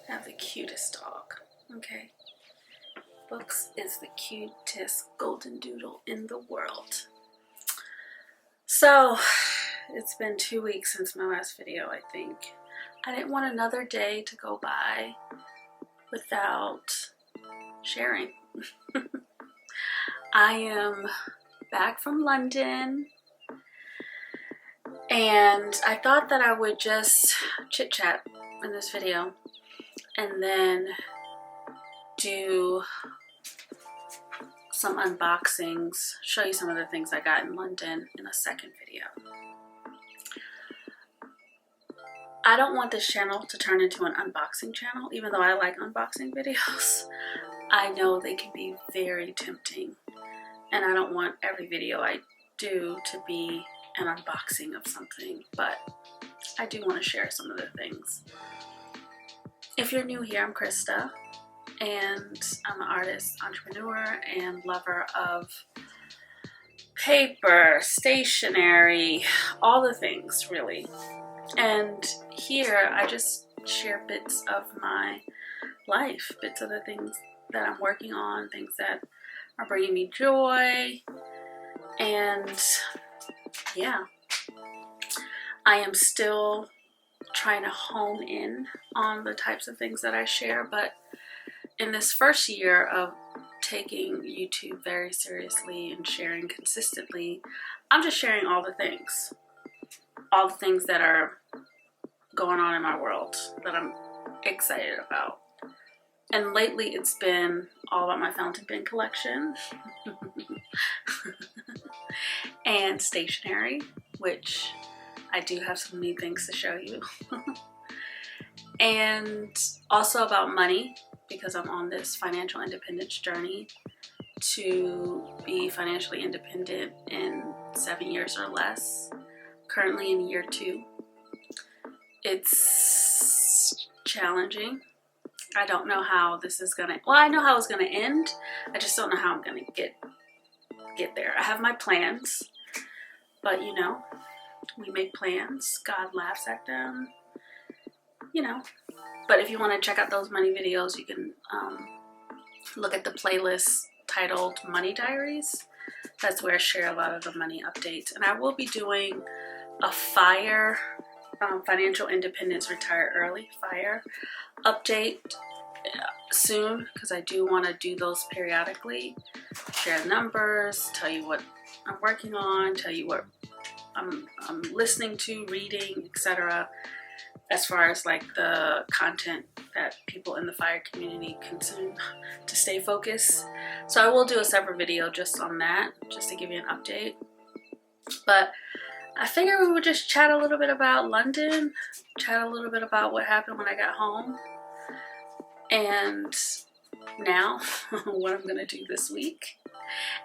I have the cutest dog, okay? Books is the cutest golden doodle in the world. So, it's been 2 weeks since my last video, I think. I didn't want another day to go by without sharing. I am back from London, and I thought that I would just chit chat in this video and then do some unboxings, show you some of the things I got in London in a second video. I don't want this channel to turn into an unboxing channel, even though I like unboxing videos. I know they can be very tempting, and I don't want every video I do to be an unboxing of something, but I do want to share some of the things. If you're new here, I'm Krista, and I'm an artist, entrepreneur, and lover of paper, stationery, all the things really. And here I just share bits of my life, bits of the things that I'm working on, things that are bringing me joy. And yeah, I am still trying to hone in on the types of things that I share, but in this first year of taking YouTube very seriously and sharing consistently, I'm just sharing all the things that are going on in my world that I'm excited about. And lately it's been all about my fountain pen collection and stationery, which I do have some neat things to show you. And also about money, because I'm on this financial independence journey to be financially independent in 7 years or less. Currently in year 2. It's challenging. I don't know how this is gonna, well, I know how it's gonna end. I just don't know how I'm gonna get there. I have my plans, but you know, we make plans, God laughs at them, you know. But if you want to check out those money videos, you can look at the playlist titled Money Diaries. That's where I share a lot of the money updates. And I will be doing a FIRE, Financial Independence Retire Early, FIRE update soon, because I do want to do those periodically. Share numbers, tell you what I'm working on, tell you what I'm listening to, reading, etc. As far as like the content that people in the FIRE community consume to stay focused. So I will do a separate video just on that, just to give you an update. But I figured we would just chat a little bit about London, chat a little bit about what happened when I got home, and now what I'm gonna do this week,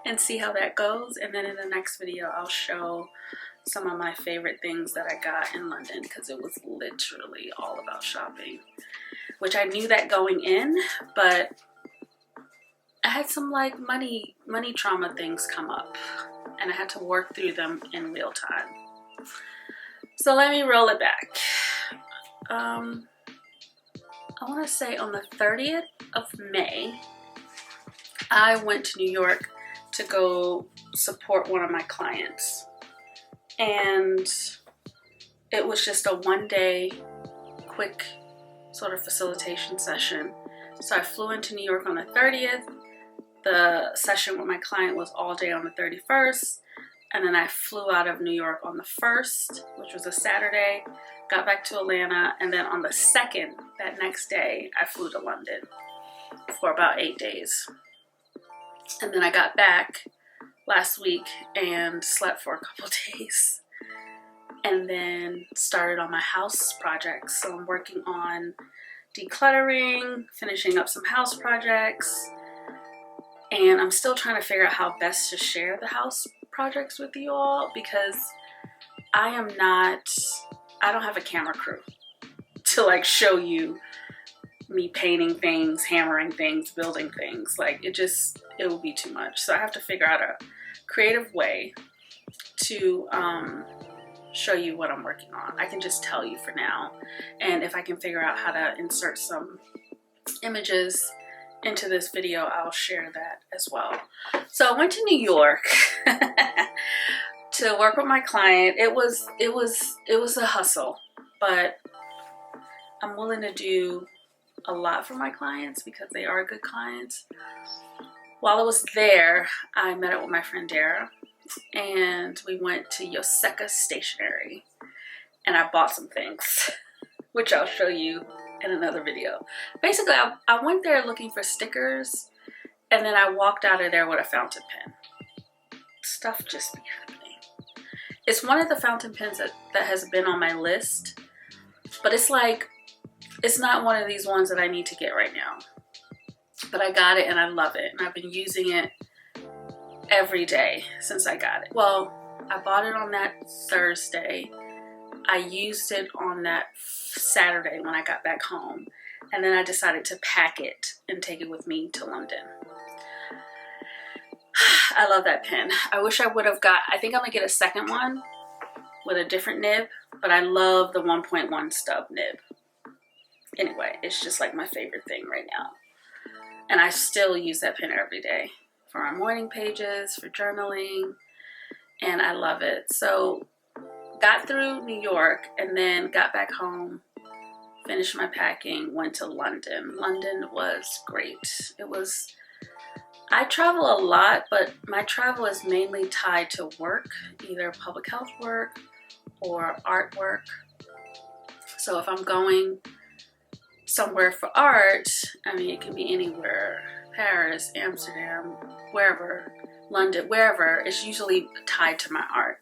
and see how that goes. And then in the next video I'll show some of my favorite things that I got in London, because it was literally all about shopping, which I knew that going in, but I had some like money trauma things come up, and I had to work through them in real time. So let me roll it back. I want to say on the 30th of May, I went to New York to go support one of my clients. And it was just a one-day quick sort of facilitation session. So I flew into New York on the 30th. The session with my client was all day on the 31st. And then I flew out of New York on the 1st, which was a Saturday, got back to Atlanta, and then on the 2nd, that next day, I flew to London for about 8 days. And then I got back last week and slept for a couple days, and then started on my house projects. So I'm working on decluttering, finishing up some house projects, and I'm still trying to figure out how best to share the house projects with you all, because I don't have a camera crew to like show you me painting things, hammering things, building things. Like it will be too much. So I have to figure out a creative way to show you what I'm working on. I can just tell you for now. And if I can figure out how to insert some images into this video, I'll share that as well. So I went to New York to work with my client. It was a hustle, but I'm willing to do a lot for my clients because they are good clients. While I was there, I met up with my friend Dara, and we went to Yoseka Stationery, and I bought some things, which I'll show you in another video. Basically, I went there looking for stickers, and then I walked out of there with a fountain pen. Stuff just be happening. It's one of the fountain pens that has been on my list, but it's like, it's not one of these ones that I need to get right now. But I got it and I love it, and I've been using it every day since I got it. Well, I bought it on that Thursday. I used it on that Saturday when I got back home, and then I decided to pack it and take it with me to London. I love that pen. I wish I would have I think I'm gonna get a second one with a different nib, but I love the 1.1 stub nib. Anyway, it's just like my favorite thing right now. And I still use that pen every day for my morning pages, for journaling, and I love it. So got through New York and then got back home, finished my packing, went to London. London was great. I travel a lot, but my travel is mainly tied to work, either public health work or art work. So if I'm going somewhere for art, I mean, it can be anywhere, Paris, Amsterdam, wherever, London, wherever, it's usually tied to my art,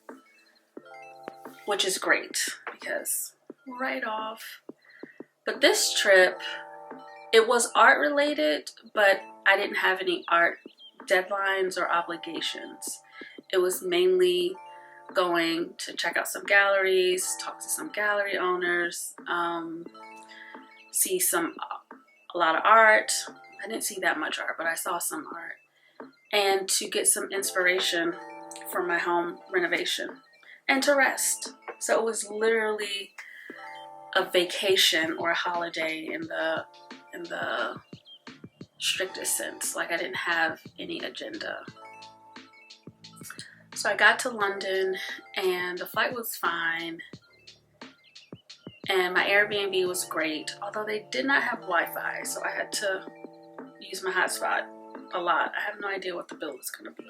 which is great because right off. But this trip, it was art related, but I didn't have any art deadlines or obligations. It was mainly going to check out some galleries, talk to some gallery owners, see a lot of art. I didn't see that much art, but I saw some art. And to get some inspiration for my home renovation and to rest. So it was literally a vacation or a holiday in the strictest sense. Like I didn't have any agenda. So I got to London and the flight was fine. And my Airbnb was great, although they did not have Wi-Fi, so I had to use my hotspot a lot. I have no idea what the bill was going to be.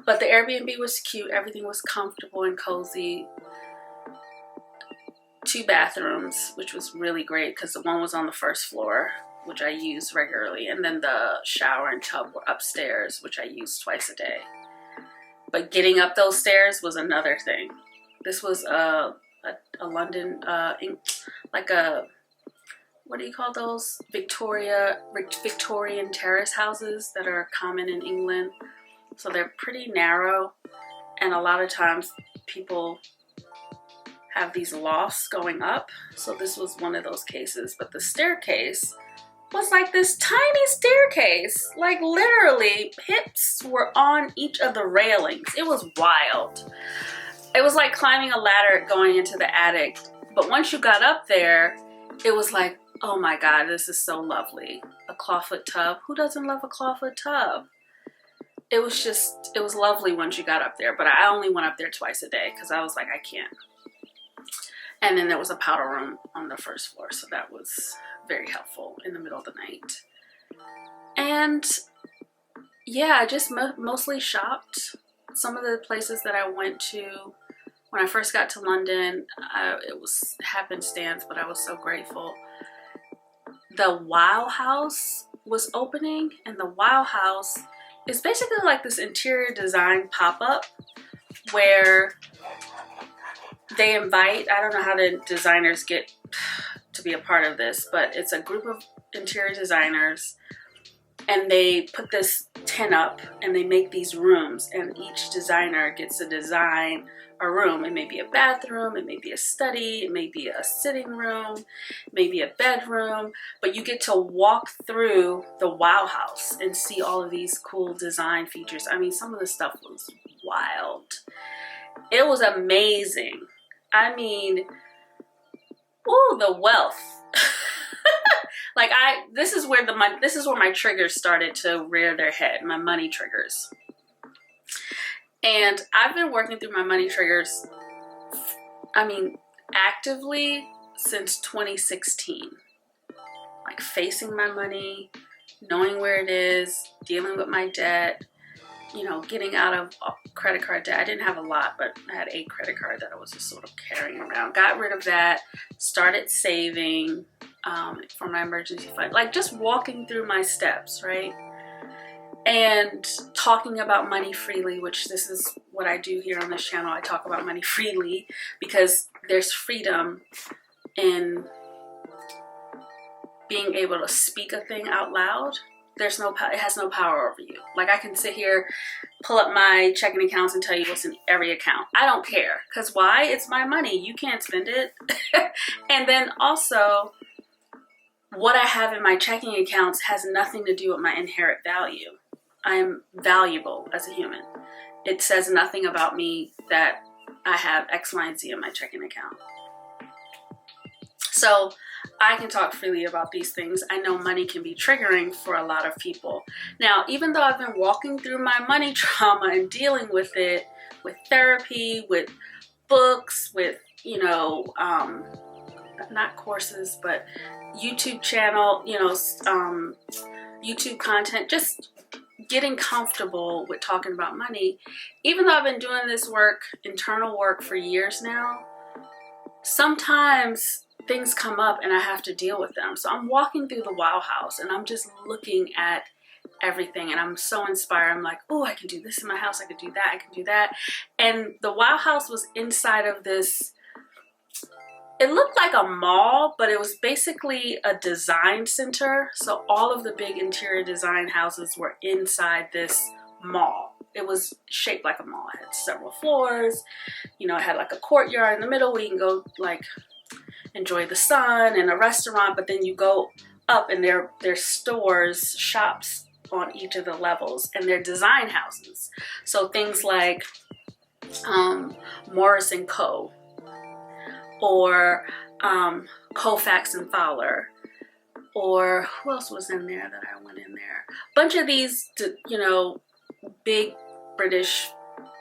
But the Airbnb was cute. Everything was comfortable and cozy. 2 bathrooms, which was really great because the one was on the first floor, which I use regularly, and then the shower and tub were upstairs, which I use twice a day. But getting up those stairs was another thing. This was a London, like a, what do you call those? Victorian terrace houses that are common in England. So they're pretty narrow, and a lot of times people have these lofts going up. So this was one of those cases, but the staircase was like this tiny staircase. Like literally hips were on each of the railings. It was wild. It was like climbing a ladder going into the attic. But once you got up there, it was like, oh my God, this is so lovely. A clawfoot tub. Who doesn't love a clawfoot tub? It was lovely once you got up there. But I only went up there twice a day because I was like, I can't. And then there was a powder room on the first floor. So that was very helpful in the middle of the night. And yeah, I just mostly shopped. Some of the places that I went to when I first got to London, it was happenstance, but I was so grateful. The Wow House was opening, and the Wow House is basically like this interior design pop-up where they invite, I don't know how the designers get to be a part of this, but it's a group of interior designers, and they put this tent up and they make these rooms, and each designer gets to design a room. It may be a bathroom, it may be a study, it may be a sitting room, maybe a bedroom, but you get to walk through the Wow House and see all of these cool design features. I mean, some of the stuff was wild. It was amazing. I mean, ooh, the wealth. Like this is where my triggers started to rear their head, my money triggers. And I've been working through my money triggers, I mean, actively since 2016. Like facing my money, knowing where it is, dealing with my debt, you know, getting out of credit card debt. I didn't have a lot, but I had a credit card that I was just sort of carrying around. Got rid of that, started saving for my emergency fund. Like just walking through my steps, right? And talking about money freely, which this is what I do here on this channel. I talk about money freely because there's freedom in being able to speak a thing out loud. There's no, it has no power over you. Like I can sit here, pull up my checking accounts and tell you what's in every account. I don't care. Because why? It's my money. You can't spend it. And then also, what I have in my checking accounts has nothing to do with my inherent value. I am valuable as a human. It says nothing about me that I have X, Y, and Z in my checking account. So I can talk freely about these things. I know money can be triggering for a lot of people. Now, even though I've been walking through my money trauma and dealing with it, with therapy, with books, with, you know, not courses, but YouTube channel, you know, YouTube content, just getting comfortable with talking about money. Even though I've been doing this work, internal work, for years now, sometimes things come up and I have to deal with them. So I'm walking through the Wow House and I'm just looking at everything and I'm so inspired. I'm like, oh, I can do this in my house. I could do that. I can do that. And the Wow House was inside of this, it looked like a mall, but it was basically a design center. So all of the big interior design houses were inside this mall. It was shaped like a mall. It had several floors. You know, it had like a courtyard in the middle where you can go like enjoy the sun, and a restaurant, but then you go up and there's stores, shops on each of the levels, and they're design houses. So things like Morris & Co. or Colfax and Fowler, or who else was in there that I went in there? Bunch of these, you know, big British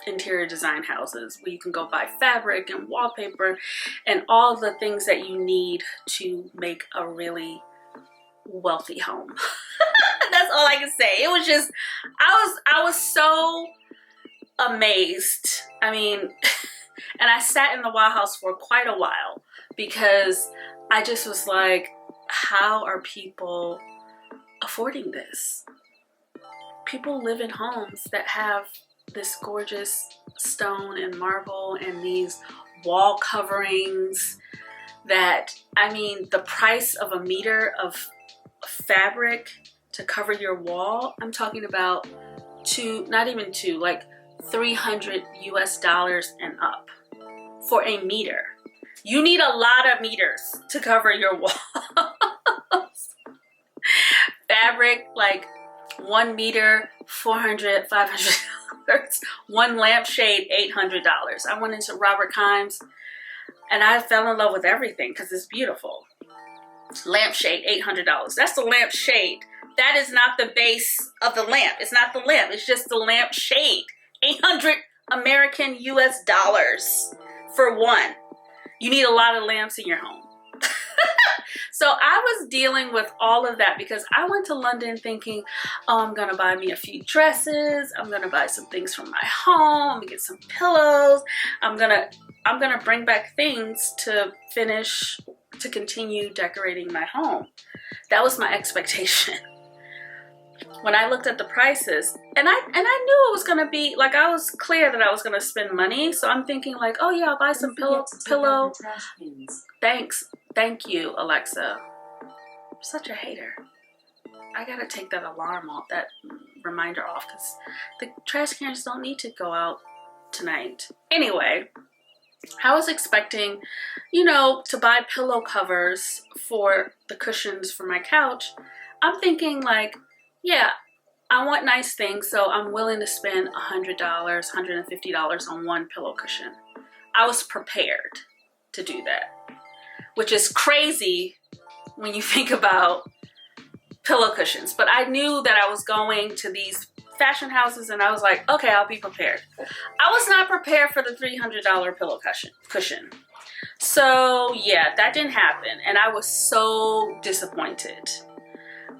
interior design houses where you can go buy fabric and wallpaper and all the things that you need to make a really wealthy home. That's all I can say. It was just, I was so amazed. I mean, and I sat in the Wow House for quite a while because I just was like, how are people affording this? People live in homes that have this gorgeous stone and marble and these wall coverings that, I mean, the price of a meter of fabric to cover your wall, I'm talking about not even two, like $300 US and up for a meter. You need a lot of meters to cover your walls. Fabric, like 1 meter, $400, $500. One lampshade, $800. I went into Robert Kimes and I fell in love with everything because it's beautiful. Lampshade, $800. That's the lampshade. That is not the base of the lamp. It's not the lamp. It's just the lampshade. 800 American US dollars for one. You need a lot of lamps in your home. So I was dealing with all of that because I went to London thinking, oh, I'm gonna buy me a few dresses, I'm gonna buy some things from my home, I'm gonna get some pillows, I'm gonna bring back things to continue decorating my home. That was my expectation. When I looked at the prices, and I knew it was gonna be like, I was clear that I was gonna spend money, so I'm thinking like, oh yeah, I'll buy some pillow. Thank you, Alexa. I'm such a hater. I gotta take that alarm off, that reminder off, because the trash cans don't need to go out tonight. Anyway, I was expecting, you know, to buy pillow covers for the cushions for my couch. I'm thinking like, yeah, I want nice things, so I'm willing to spend $100, $150 on one pillow cushion. I was prepared to do that, which is crazy when you think about pillow cushions. But I knew that I was going to these fashion houses, and I was like, okay, I'll be prepared. I was not prepared for the $300 pillow cushion. So yeah, that didn't happen, and I was so disappointed.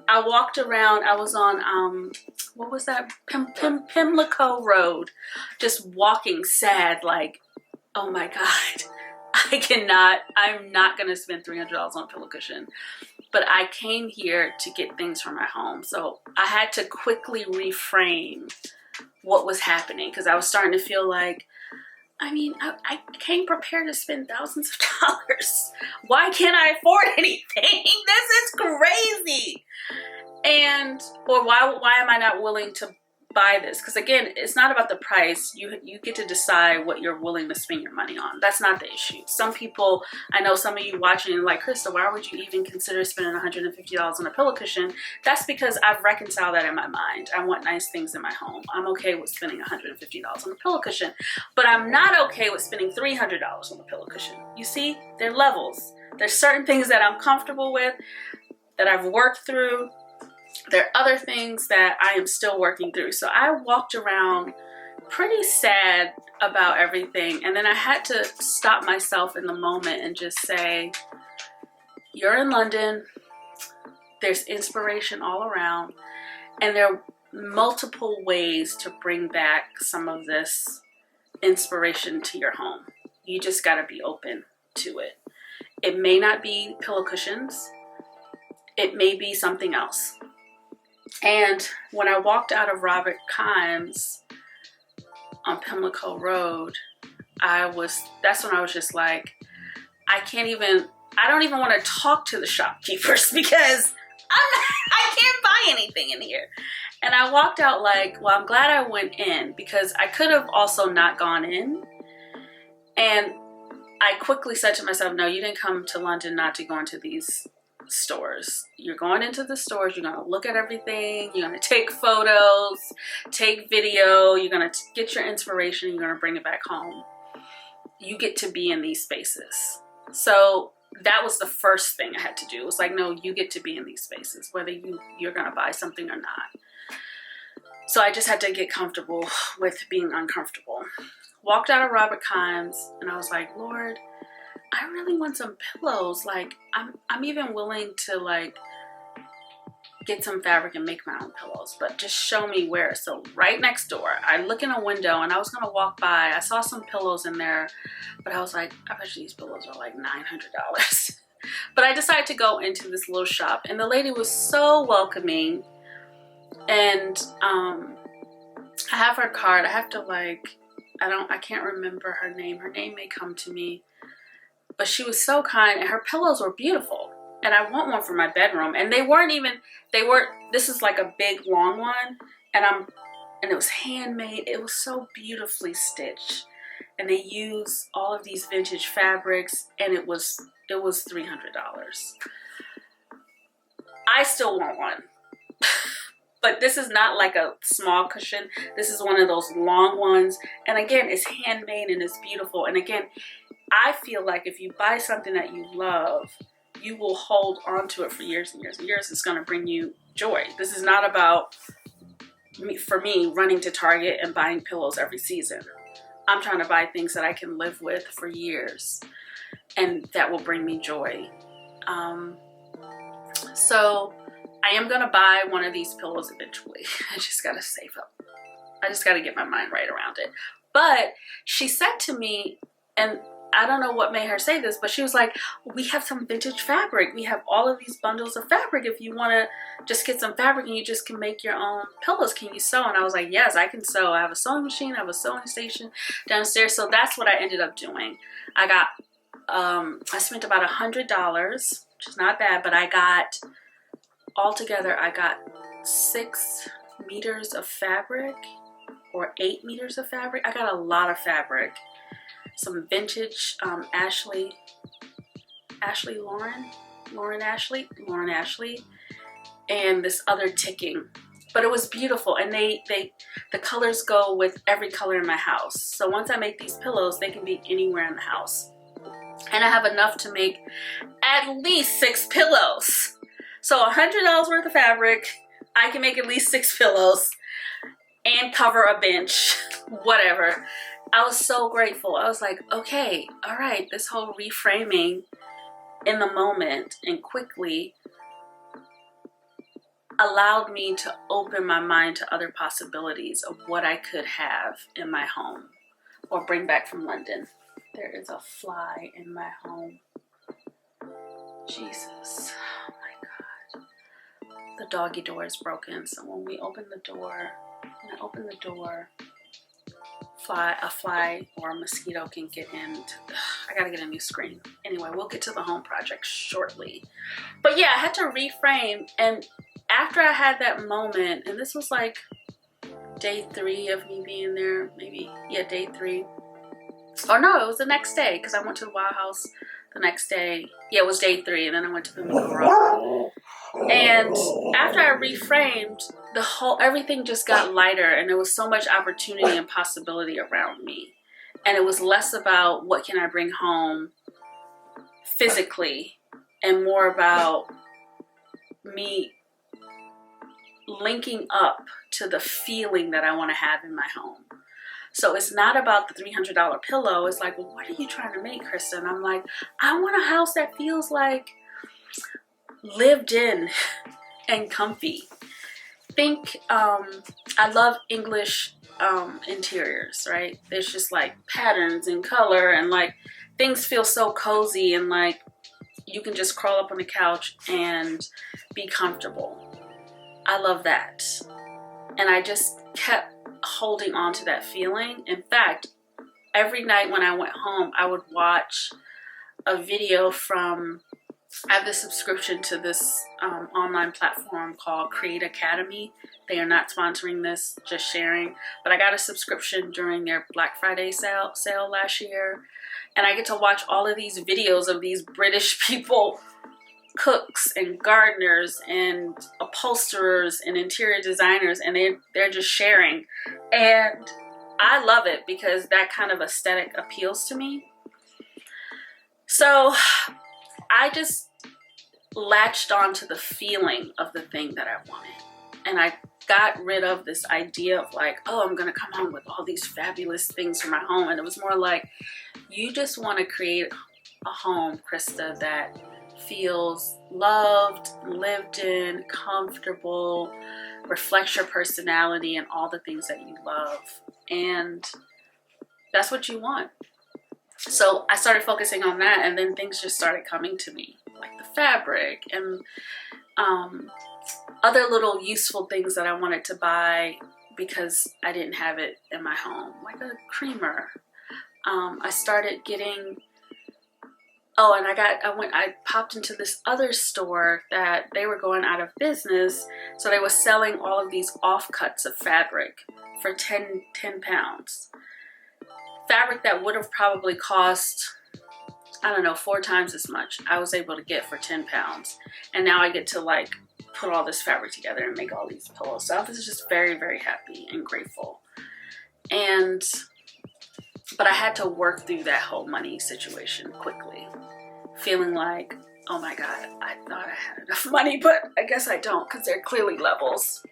I walked around, I was on, what was that, Pimlico Road, just walking sad, like, oh my God, I'm not gonna spend $300 on a pillow cushion. But I came here to get things for my home. So I had to quickly reframe what was happening, because I was starting to feel like, I mean, I came prepared to spend thousands of dollars. Why can't I afford anything? This is crazy. Or why am I not willing to buy this? Because again, it's not about the price. You get to decide what you're willing to spend your money on. That's not the issue. Some people, I know some of you watching and like, Krista, why would you even consider spending $150 on a pillow cushion? That's because I've reconciled that in my mind. I want nice things in my home. I'm okay with spending $150 on a pillow cushion, but I'm not okay with spending $300 on a pillow cushion. You see, there are levels. There's certain things that I'm comfortable with, that I've worked through. There are other things that I am still working through. So I walked around pretty sad about everything. And then I had to stop myself in the moment and just say, you're in London. There's inspiration all around. And there are multiple ways to bring back some of this inspiration to your home. You just got to be open to it. It may not be pillow cushions. It may be something else. And when I walked out of Robert Kimes on Pimlico Road, that's when I was just like, I don't even want to talk to the shopkeepers, because I can't buy anything in here. And I walked out like, well, I'm glad I went in, because I could have also not gone in. And I quickly said to myself, no, you didn't come to London not to go into these stores. You're going into the stores, you're going to look at everything, you're going to take photos, take video, you're going to get your inspiration, you're going to bring it back home. You get to be in these spaces. So that was the first thing I had to do. It was like, no, you get to be in these spaces, whether you're going to buy something or not. So I just had to get comfortable with being uncomfortable. Walked out of Robert Kimes, and I was like, Lord, I really want some pillows. Like, I'm even willing to like get some fabric and make my own pillows, but just show me where. So right next door, I look in a window, and I was gonna walk by. I saw some pillows in there, but I was like, I bet you these pillows are like $900. But I decided to go into this little shop, and the lady was so welcoming. And I have her card. I have to like, I can't remember her name. Her name may come to me. But she was so kind, and her pillows were beautiful. And I want one for my bedroom. And this is like a big long one. And it was handmade. It was so beautifully stitched. And they use all of these vintage fabrics, and it was $300. I still want one. But this is not like a small cushion. This is one of those long ones. And again, it's handmade and it's beautiful. And again, I feel like if you buy something that you love, you will hold on to it for years and years and years. It's going to bring you joy. This is not about, for me, running to Target and buying pillows every season. I'm trying to buy things that I can live with for years, and that will bring me joy. So I am going to buy one of these pillows eventually. I just got to save up. I just got to get my mind right around it. But she said to me, and I don't know what made her say this, but she was like, we have some vintage fabric. We have all of these bundles of fabric. If you want to just get some fabric and you just can make your own pillows, can you sew? And I was like, yes, I can sew. I have a sewing machine. I have a sewing station downstairs. So that's what I ended up doing. I spent about $100, which is not bad, but altogether, I got 6 meters of fabric, or 8 meters of fabric. I got a lot of fabric. Some vintage Lauren Ashley, and this other ticking. But it was beautiful, and the colors go with every color in my house. So once I make these pillows, they can be anywhere in the house. And I have enough to make at least 6 pillows. So $100 worth of fabric, I can make at least 6 pillows and cover a bench, whatever. I was so grateful. I was like, okay, all right, this whole reframing in the moment and quickly allowed me to open my mind to other possibilities of what I could have in my home or bring back from London. There is a fly in my home. Jesus, oh my God. The doggy door is broken, so when we open the door, when I open the door, a fly or a mosquito can get in. I gotta get a new screen. Anyway, we'll get to the home project shortly. But yeah, I had to reframe, and after I had that moment, and this was like day 3 of me being there, maybe, yeah, day 3. Oh no, it was the next day, because I went to the Wild House the next day. Yeah, it was day 3, and then I went to the Rock. And after I reframed, everything just got lighter, and there was so much opportunity and possibility around me. And it was less about what can I bring home physically, and more about me linking up to the feeling that I want to have in my home. So it's not about the $300 pillow. It's like, well, what are you trying to make, Krista? And I'm like, I want a house that feels like lived in and comfy. I love English interiors, right? There's just like patterns and color, and like things feel so cozy, and like you can just crawl up on the couch and be comfortable. I love that. And I just kept holding on to that feeling. In fact, every night when I went home, I would watch a video from, I have this subscription to this online platform called Create Academy. They are not sponsoring this, just sharing. But I got a subscription during their Black Friday sale last year. And I get to watch all of these videos of these British people, cooks and gardeners and upholsterers and interior designers, and they're just sharing. And I love it because that kind of aesthetic appeals to me. So I just latched onto the feeling of the thing that I wanted. And I got rid of this idea of like, oh, I'm going to come home with all these fabulous things for my home. And it was more like, you just want to create a home, Krista, that feels loved, lived in, comfortable, reflects your personality and all the things that you love. And that's what you want. So I started focusing on that, and then things just started coming to me, like the fabric and other little useful things that I wanted to buy because I didn't have it in my home, like a creamer. I started getting, and I popped into this other store that they were going out of business. So they were selling all of these offcuts of fabric for 10 pounds. Fabric that would have probably cost, I don't know, 4 times as much, I was able to get for 10 pounds. And now I get to like put all this fabric together and make all these pillows. So I was just very, very happy and grateful. But I had to work through that whole money situation quickly, feeling like, oh my God, I thought I had enough money, but I guess I don't, because there are clearly levels.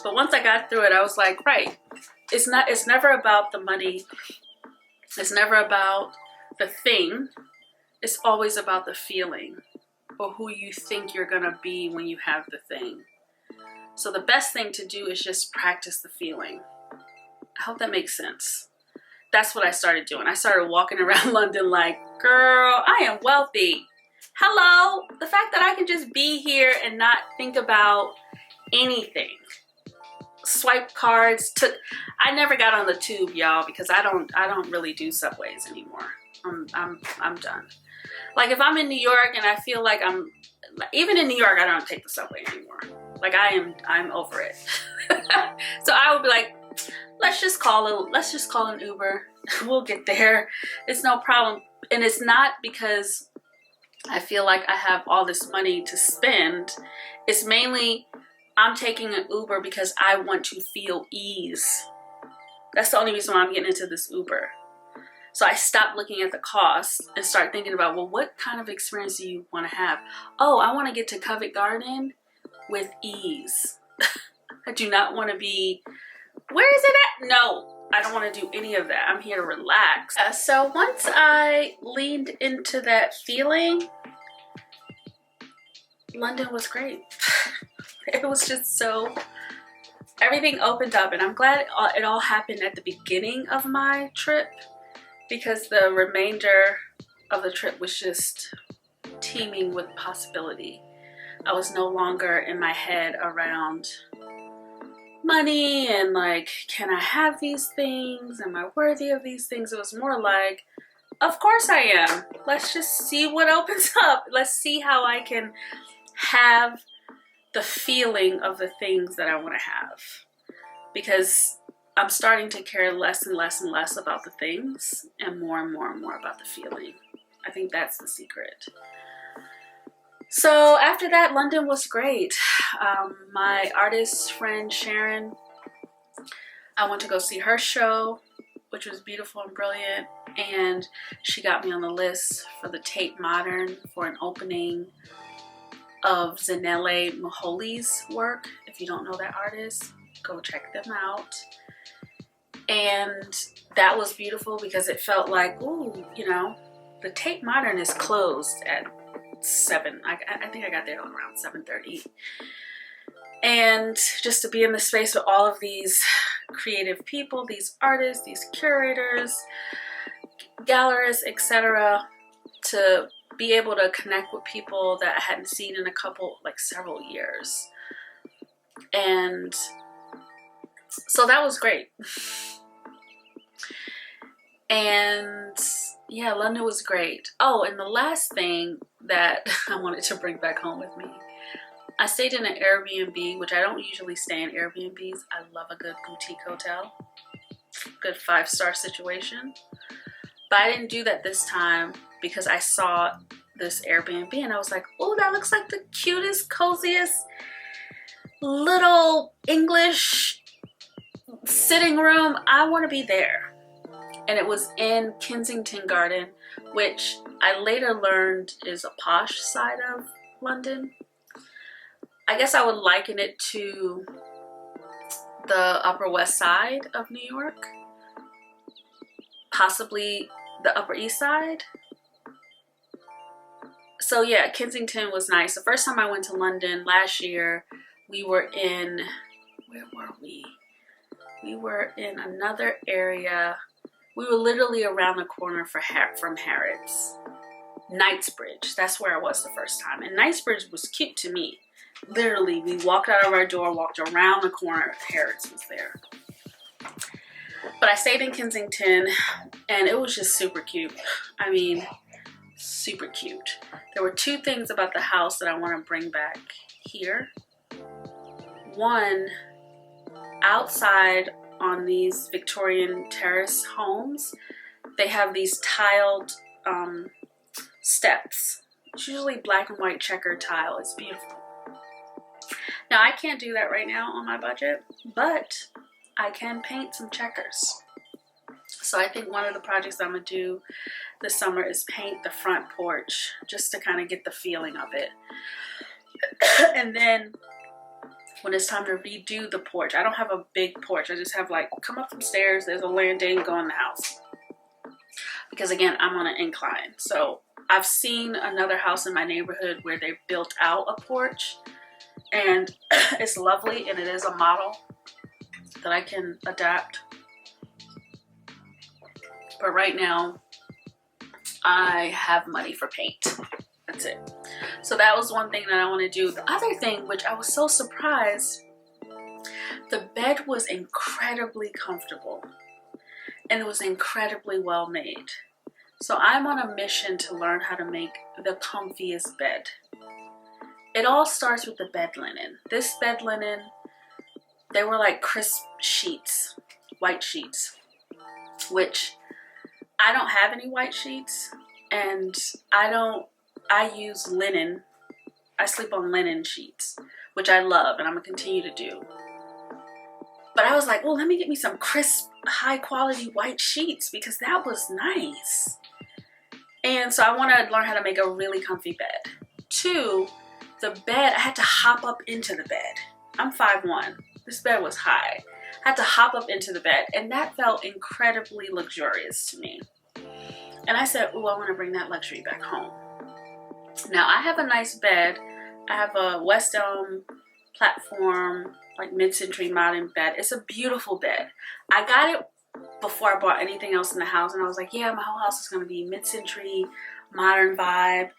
But once I got through it, I was like, right, it's never about the money. It's never about the thing. It's always about the feeling, or who you think you're gonna be when you have the thing. So the best thing to do is just practice the feeling. I hope that makes sense. That's what I started doing. I started walking around London like, girl, I am wealthy. Hello, the fact that I can just be here and not think about anything. Swipe cards. I never got on the tube, y'all, because I don't really do subways anymore. I'm done. Like if I'm in New York and I feel like even in New York, I don't take the subway anymore. Like I'm over it. So I would be like, let's just call an Uber. We'll get there. It's no problem. And it's not because I feel like I have all this money to spend. It's mainly I'm taking an Uber because I want to feel ease. That's the only reason why I'm getting into this Uber. So I stopped looking at the cost and start thinking about, well, what kind of experience do you want to have? Oh, I want to get to Covent Garden with ease. I do not want to be, where is it at? No, I don't want to do any of that. I'm here to relax. So once I leaned into that feeling, London was great. It was just so, everything opened up, and I'm glad it all happened at the beginning of my trip, because the remainder of the trip was just teeming with possibility. I was no longer in my head around money and like, can I have these things? Am I worthy of these things? It was more like, of course I am. Let's just see what opens up. Let's see how I can have the feeling of the things that I want to have. Because I'm starting to care less and less and less about the things and more about the feeling. I think that's the secret. So after that, London was great. My artist friend Sharon, I went to go see her show, which was beautiful and brilliant. And she got me on the list for the Tate Modern for an opening of Zanele Muholi's work. If you don't know that artist, go check them out. And that was beautiful because it felt like, ooh, you know, the Tate Modern is closed at 7. I think I got there around 7:30. And just to be in the space with all of these creative people, these artists, these curators, gallerists, etc., to be able to connect with people that I hadn't seen in several years. And so that was great. And yeah, London was great. Oh, and the last thing that I wanted to bring back home with me, I stayed in an Airbnb, which I don't usually stay in Airbnbs. I love a good boutique hotel, good 5-star situation. But I didn't do that this time because I saw this Airbnb and I was like, oh, that looks like the cutest, coziest little English sitting room. I want to be there. And it was in Kensington Garden, which I later learned is a posh side of London. I guess I would liken it to the Upper West Side of New York, possibly the Upper East Side. So yeah, Kensington was nice. The first time I went to London last year, we were in, where were we? We were in another area. We were literally around the corner from Harrods. Knightsbridge, that's where I was the first time. And Knightsbridge was cute to me. Literally, we walked out of our door, walked around the corner, Harrods was there. But I stayed in Kensington and it was just super cute. I mean, super cute. There were 2 things about the house that I want to bring back here. One, outside on these Victorian terrace homes, they have these tiled steps. It's usually black and white checker tile. It's beautiful. Now I can't do that right now on my budget, but I can paint some checkers. So I think one of the projects I'm gonna do this summer is paint the front porch just to kind of get the feeling of it. And then when it's time to redo the porch, I don't have a big porch. I just have like, come up some stairs, there's a landing, go in the house. Because again, I'm on an incline. So I've seen another house in my neighborhood where they built out a porch and it's lovely and it is a model that I can adapt. But right now, I have money for paint. That's it. So that was one thing that I want to do. The other thing, which I was so surprised, the bed was incredibly comfortable and it was incredibly well made. So I'm on a mission to learn how to make the comfiest bed. It all starts with the bed linen. This bed linen, they were like crisp sheets, white sheets, which I don't have any white sheets and I don't I use linen. I sleep on linen sheets, which I love and I'm gonna continue to do. But I was like, well, let me get me some crisp, high quality white sheets because that was nice. And so I want to learn how to make a really comfy bed. 2, the bed, I had to hop up into the bed. I'm 5'1". This bed was high. I had to hop up into the bed, and that felt incredibly luxurious to me. And I said, oh, I want to bring that luxury back home. Now, I have a nice bed. I have a West Elm platform, like mid-century modern bed. It's a beautiful bed. I got it before I bought anything else in the house, and I was like, yeah, my whole house is going to be mid-century modern vibe.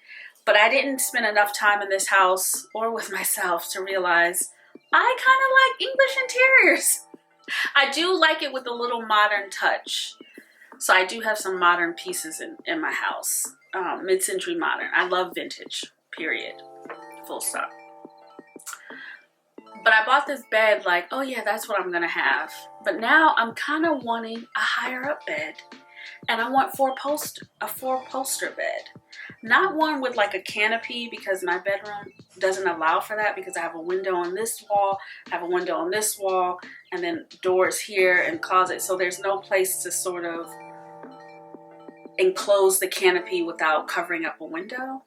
But I didn't spend enough time in this house or with myself to realize I kind of like English interiors. I do like it with a little modern touch. So I do have some modern pieces in my house. Mid-century modern. I love vintage, period. Full stop. But I bought this bed like, oh yeah, that's what I'm gonna have. But now I'm kind of wanting a higher up bed. And I want a 4-poster bed. Not one with like a canopy, because my bedroom doesn't allow for that, because I have a window on this wall, I have a window on this wall, and then doors here and closet. So there's no place to sort of enclose the canopy without covering up a window.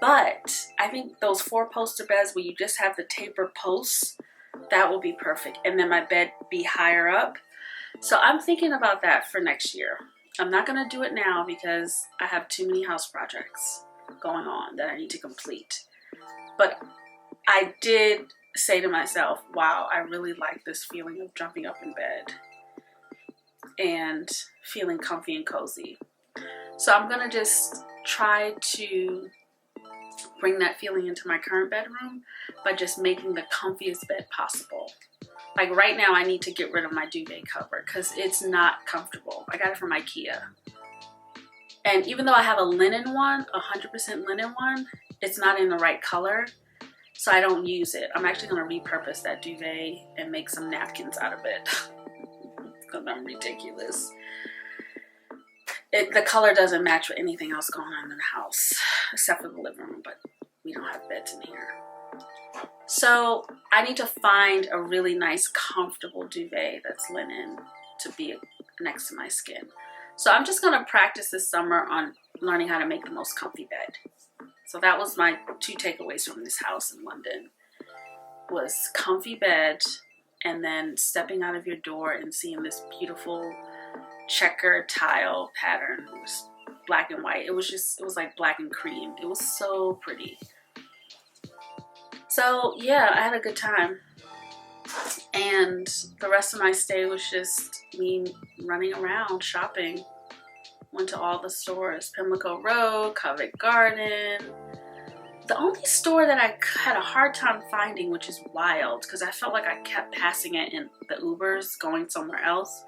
But I think those 4-poster beds where you just have the taper posts, that will be perfect. And then my bed be higher up. So I'm thinking about that for next year. I'm not going to do it now because I have too many house projects going on that I need to complete. But I did say to myself, wow, I really like this feeling of jumping up in bed and feeling comfy and cozy. So I'm going to just try to bring that feeling into my current bedroom by just making the comfiest bed possible. Like right now, I need to get rid of my duvet cover because it's not comfortable. I got it from IKEA. And even though I have a linen one, 100% linen one, it's not in the right color. So I don't use it. I'm actually going to repurpose that duvet and make some napkins out of it. Because I'm ridiculous. The color doesn't match with anything else going on in the house, except for the living room, but we don't have beds in here. So I need to find a really nice, comfortable duvet that's linen to be next to my skin. So I'm just going to practice this summer on learning how to make the most comfy bed. So that was my 2 takeaways from this house in London, was comfy bed, and then stepping out of your door and seeing this beautiful checker tile pattern. It was black and white. It was like black and cream. It was so pretty. So yeah, I had a good time. And the rest of my stay was just me running around shopping. Went to all the stores, Pimlico Road, Covent Garden. The only store that I had a hard time finding, which is wild because I felt like I kept passing it in the Ubers going somewhere else,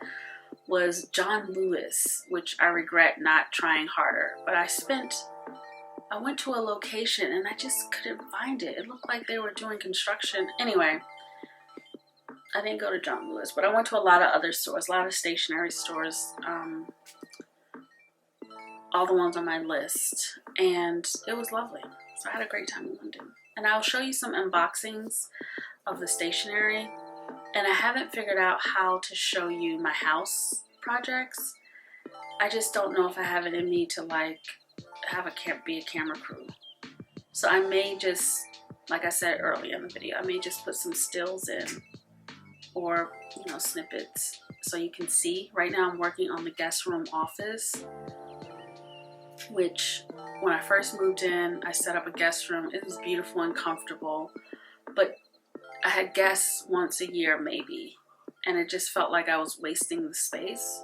was John Lewis, which I regret not trying harder. But I went to a location and I just couldn't find it. It looked like they were doing construction. Anyway, I didn't go to John Lewis, but I went to a lot of other stores, a lot of stationery stores, all the ones on my list, and it was lovely. So I had a great time in London. And I'll show you some unboxings of the stationery. And I haven't figured out how to show you my house projects. I just don't know if I have it in me to like be a camera crew. So I may just, like I said earlier in the video, I may just put some stills in or, snippets so you can see. Right now I'm working on the guest room office, which when I first moved in, I set up a guest room. It was beautiful and comfortable, but I had guests once a year maybe, and it just felt like I was wasting the space.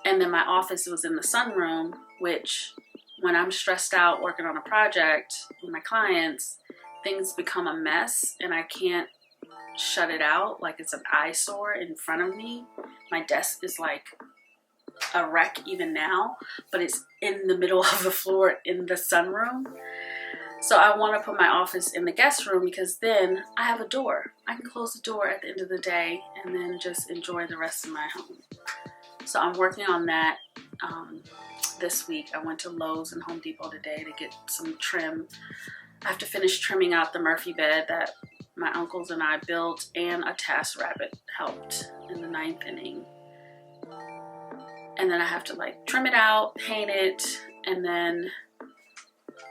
And then my office was in the sunroom, which when I'm stressed out working on a project with my clients, things become a mess and I can't shut it out. Like it's an eyesore in front of me. My desk is like a wreck even now, but it's in the middle of the floor in the sunroom. So I want to put my office in the guest room because then I have a door. I can close the door at the end of the day and then just enjoy the rest of my home. So I'm working on that. this week. I went to Lowe's and Home Depot today to get some trim. I have to finish trimming out the Murphy bed that my uncles and I built, and a TaskRabbit helped in the 9th inning. And then I have to like trim it out, paint it, and then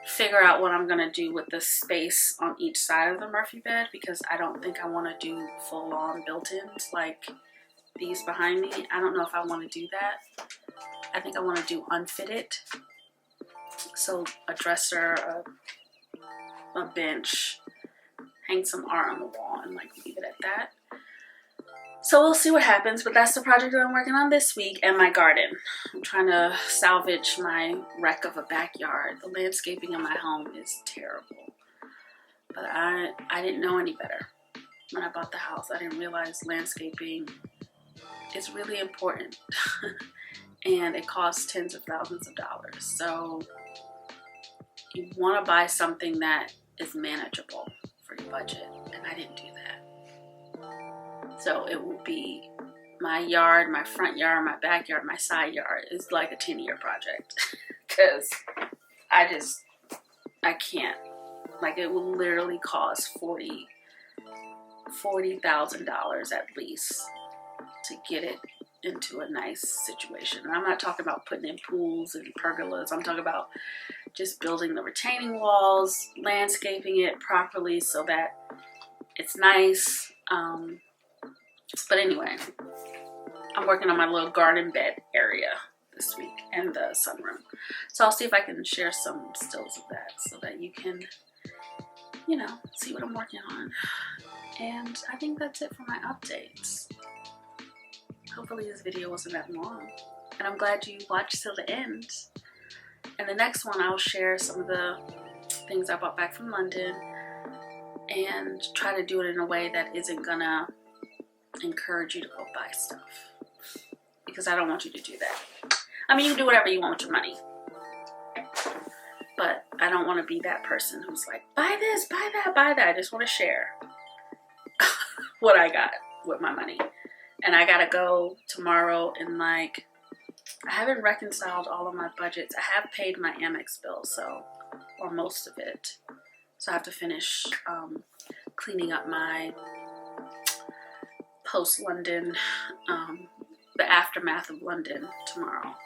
figure out what I'm gonna do with the space on each side of the Murphy bed, because I don't think I want to do full-on built-ins like these behind me. I don't know if I want to do that. I think I want to do unfitted. So a dresser, a bench, hang some art on the wall, and like leave it at that. So we'll see what happens, but that's the project that I'm working on this week. And my garden. I'm trying to salvage my wreck of a backyard. The landscaping in my home is terrible. But I didn't know any better when I bought the house. I didn't realize landscaping is really important. And it costs tens of thousands of dollars. So you want to buy something that is manageable for your budget. And I didn't do that. So it will be my yard, my front yard, my backyard, my side yard is like a 10-year project. Because I can't. Like, it will literally cost $40,000 at least to get it into a nice situation. And I'm not talking about putting in pools and pergolas. I'm talking about just building the retaining walls, landscaping it properly so that it's nice. But anyway, I'm working on my little garden bed area this week and the sunroom. So I'll see if I can share some stills of that so that you can, you know, see what I'm working on. And I think that's it for my updates. Hopefully this video wasn't that long. And I'm glad you watched till the end. And the next one, I'll share some of the things I brought back from London and try to do it in a way that isn't gonna encourage you to go buy stuff, because I don't want you to do that. I mean, you can do whatever you want with your money, but I don't want to be that person who's like, buy this, buy that, buy that. I just want to share what I got with my money. And I gotta go tomorrow, and like, I haven't reconciled all of my budgets. I have paid my Amex bill, or most of it. So I have to finish cleaning up my post-London, the aftermath of London tomorrow,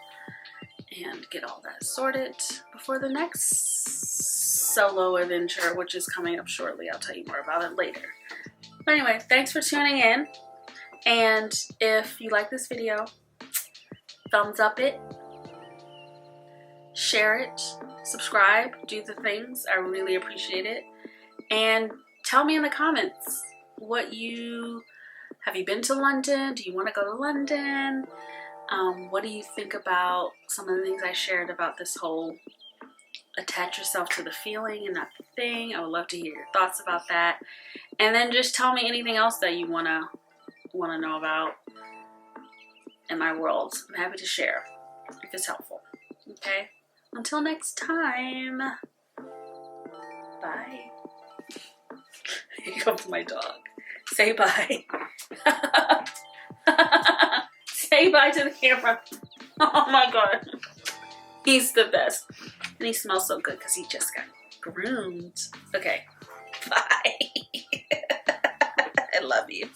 and get all that sorted before the next solo adventure, which is coming up shortly. I'll tell you more about it later. But anyway, thanks for tuning in, and if you like this video, thumbs up it, share it, subscribe, do the things. I really appreciate it. And tell me in the comments have you been to London? Do you want to go to London? What do you think about some of the things I shared about this whole attach yourself to the feeling and not the thing? I would love to hear your thoughts about that. And then just tell me anything else that you wanna know about in my world. I'm happy to share if it's helpful. Okay? Until next time. Bye. Here comes my dog. Say bye. Say bye to the camera. Oh my god. He's the best. And he smells so good because he just got groomed. Okay. Bye. I love you.